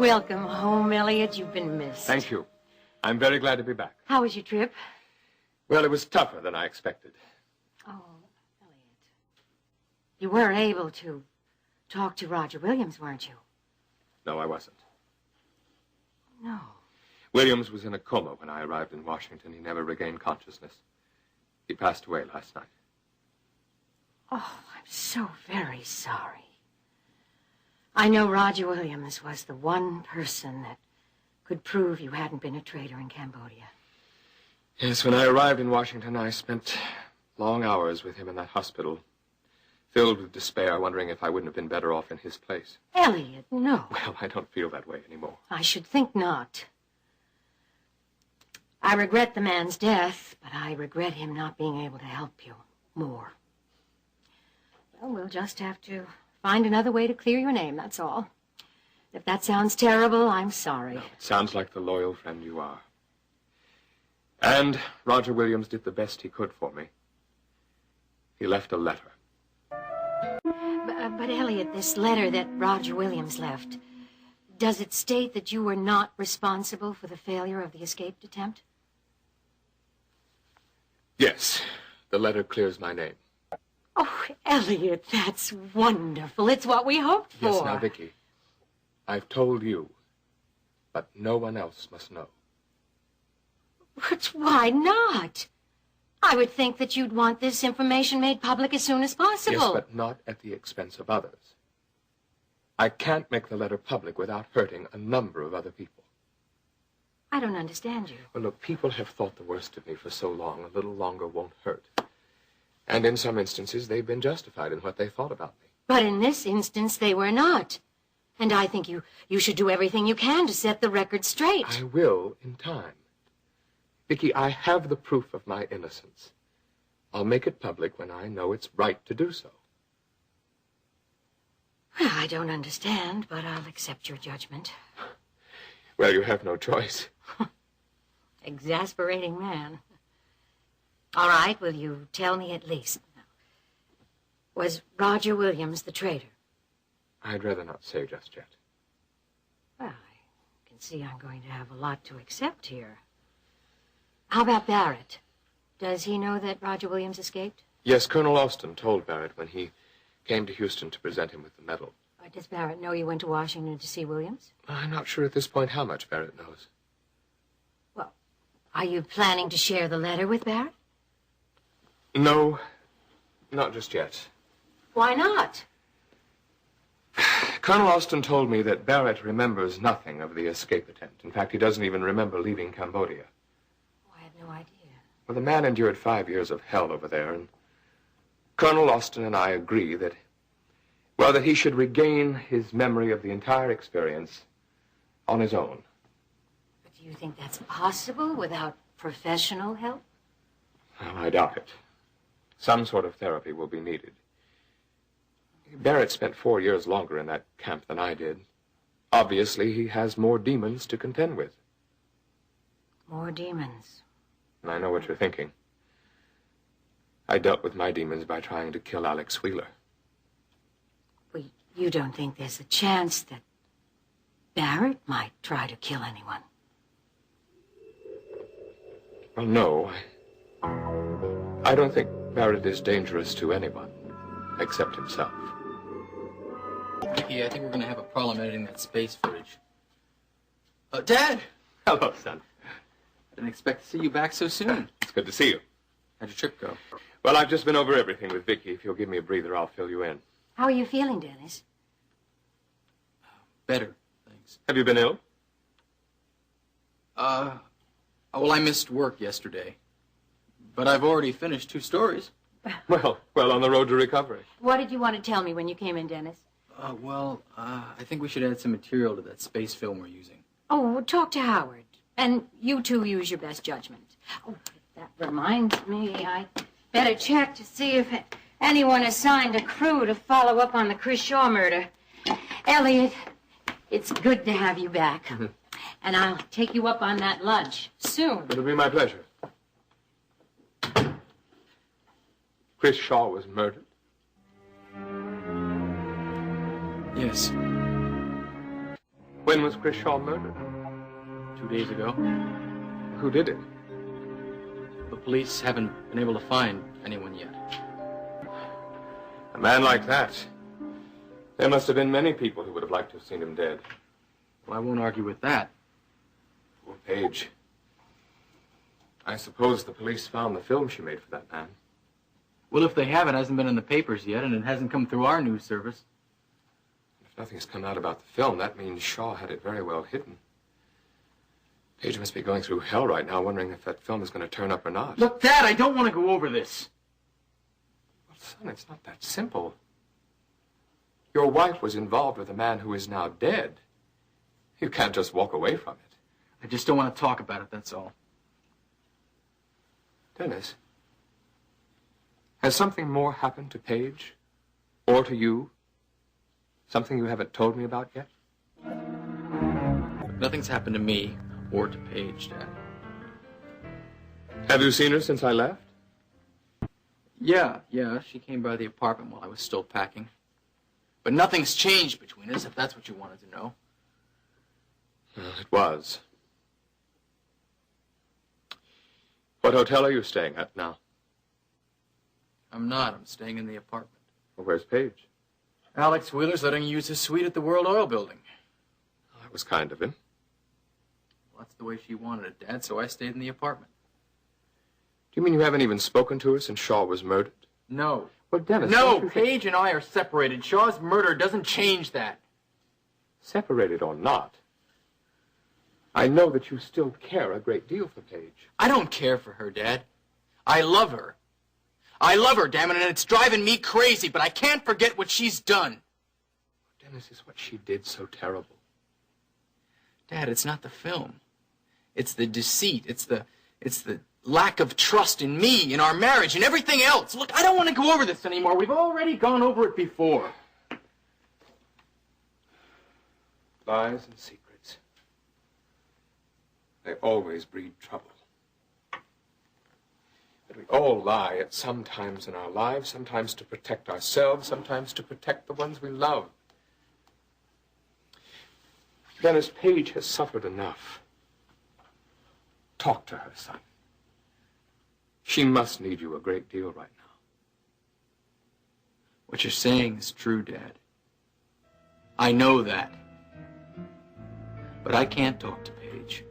Welcome home, Elliot. You've been missed. Thank you. I'm very glad to be back. How was your trip? Well, it was tougher than I expected. Oh, Elliot. You were able to talk to Roger Williams, weren't you? No, I wasn't. No. Williams was in a coma when I arrived in Washington. He never regained consciousness. He passed away last night. Oh, I'm so very sorry. I know Roger Williams was the one person that could prove you hadn't been a traitor in Cambodia. Yes, when I arrived in Washington, I spent long hours with him in that hospital, filled with despair, wondering if I wouldn't have been better off in his place. Elliot, no. Well, I don't feel that way anymore. I should think not. I regret the man's death, but I regret him not being able to help you more. Well, we'll just have to find another way to clear your name, that's all. If that sounds terrible, I'm sorry. No, it sounds like the loyal friend you are. And Roger Williams did the best he could for me. He left a letter. But Elliot, this letter that Roger Williams left, does it state that you were not responsible for the failure of the escape attempt? Yes, the letter clears my name. Oh, Elliot, that's wonderful. It's what we hoped for. Yes, now, Vicky, I've told you, but no one else must know. But why not? I would think that you'd want this information made public as soon as possible. Yes, but not at the expense of others. I can't make the letter public without hurting a number of other people. I don't understand you. Well, look, people have thought the worst of me for so long, a little longer won't hurt. And in some instances, they've been justified in what they thought about me. But in this instance, they were not. And I think you should do everything you can to set the record straight. I will in time. Vicky, I have the proof of my innocence. I'll make it public when I know it's right to do so. Well, I don't understand, but I'll accept your judgment. Well, you have no choice. Exasperating man. All right, will you tell me at least? Was Roger Williams the traitor? I'd rather not say just yet. Well, I can see I'm going to have a lot to accept here. How about Barrett? Does he know that Roger Williams escaped? Yes, Colonel Austin told Barrett when he came to Houston to present him with the medal. Does Barrett know you went to Washington to see Williams? I'm not sure at this point how much Barrett knows. Well, are you planning to share the letter with Barrett? No, not just yet. Why not? Colonel Austin told me that Barrett remembers nothing of the escape attempt. In fact, he doesn't even remember leaving Cambodia. I had no idea. Well, the man endured 5 years of hell over there, and Colonel Austin and I agree that, well, that he should regain his memory of the entire experience on his own. But do you think that's possible without professional help? Well, I doubt it. Some sort of therapy will be needed. Barrett spent 4 years longer in that camp than I did. Obviously, he has more demons to contend with. More demons. And I know what you're thinking. I dealt with my demons by trying to kill Alex Wheeler. Well, you don't think there's a chance that Barrett might try to kill anyone? Well, no. I don't think Barrett is dangerous to anyone, except himself. Vicky, I think we're going to have a problem editing that space footage. Dad! Hello, son. I didn't expect to see you back so soon. It's good to see you. How'd your trip go? Well, I've just been over everything with Vicky. If you'll give me a breather, I'll fill you in. How are you feeling, Dennis? Better, thanks. Have you been ill? Well, I missed work yesterday. But I've already finished 2 stories. Well, on the road to recovery. What did you want to tell me when you came in, Dennis? I think we should add some material to that space film we're using. Oh, talk to Howard. And you two use your best judgment. Oh, that reminds me, I better check to see if anyone assigned a crew to follow up on the Chris Shaw murder. Elliot, it's good to have you back. And I'll take you up on that lunch soon. It'll be my pleasure. Chris Shaw was murdered? Yes. When was Chris Shaw murdered? 2 days ago. Who did it? The police haven't been able to find anyone yet. A man like that. There must have been many people who would have liked to have seen him dead. Well, I won't argue with that. Poor Paige. I suppose the police found the film she made for that man. Well, if they have, it hasn't been in the papers yet, and it hasn't come through our news service. If nothing's come out about the film, that means Shaw had it very well hidden. Paige must be going through hell right now, wondering if that film is going to turn up or not. Look, Dad, I don't want to go over this. Well, son, it's not that simple. Your wife was involved with a man who is now dead. You can't just walk away from it. I just don't want to talk about it, that's all. Dennis, has something more happened to Paige? Or to you? Something you haven't told me about yet? Nothing's happened to me or to Paige, Dad. Have you seen her since I left? Yeah, she came by the apartment while I was still packing. But nothing's changed between us, if that's what you wanted to know. Well, it was. What hotel are you staying at now? I'm not. I'm staying in the apartment. Well, where's Paige? Alex Wheeler's letting you use his suite at the World Oil Building. Oh, that was kind of him. Well, that's the way she wanted it, Dad, so I stayed in the apartment. Do you mean you haven't even spoken to her since Shaw was murdered? No. Well, Dennis... No, Paige and I are separated. Shaw's murder doesn't change that. Separated or not, I know that you still care a great deal for Paige. I don't care for her, Dad. I love her. I love her, damn it, and it's driving me crazy, but I can't forget what she's done. Dennis, is what she did so terrible? Dad, it's not the film. It's the deceit. It's the lack of trust in me, in our marriage, and everything else. Look, I don't want to go over this anymore. We've already gone over it before. Lies and secrets. They always breed trouble. But we all lie at some times in our lives, sometimes to protect ourselves, sometimes to protect the ones we love. Dennis, Paige has suffered enough. Talk to her, son. She must need you a great deal right now. What you're saying is true, Dad. I know that. But I can't talk to Paige.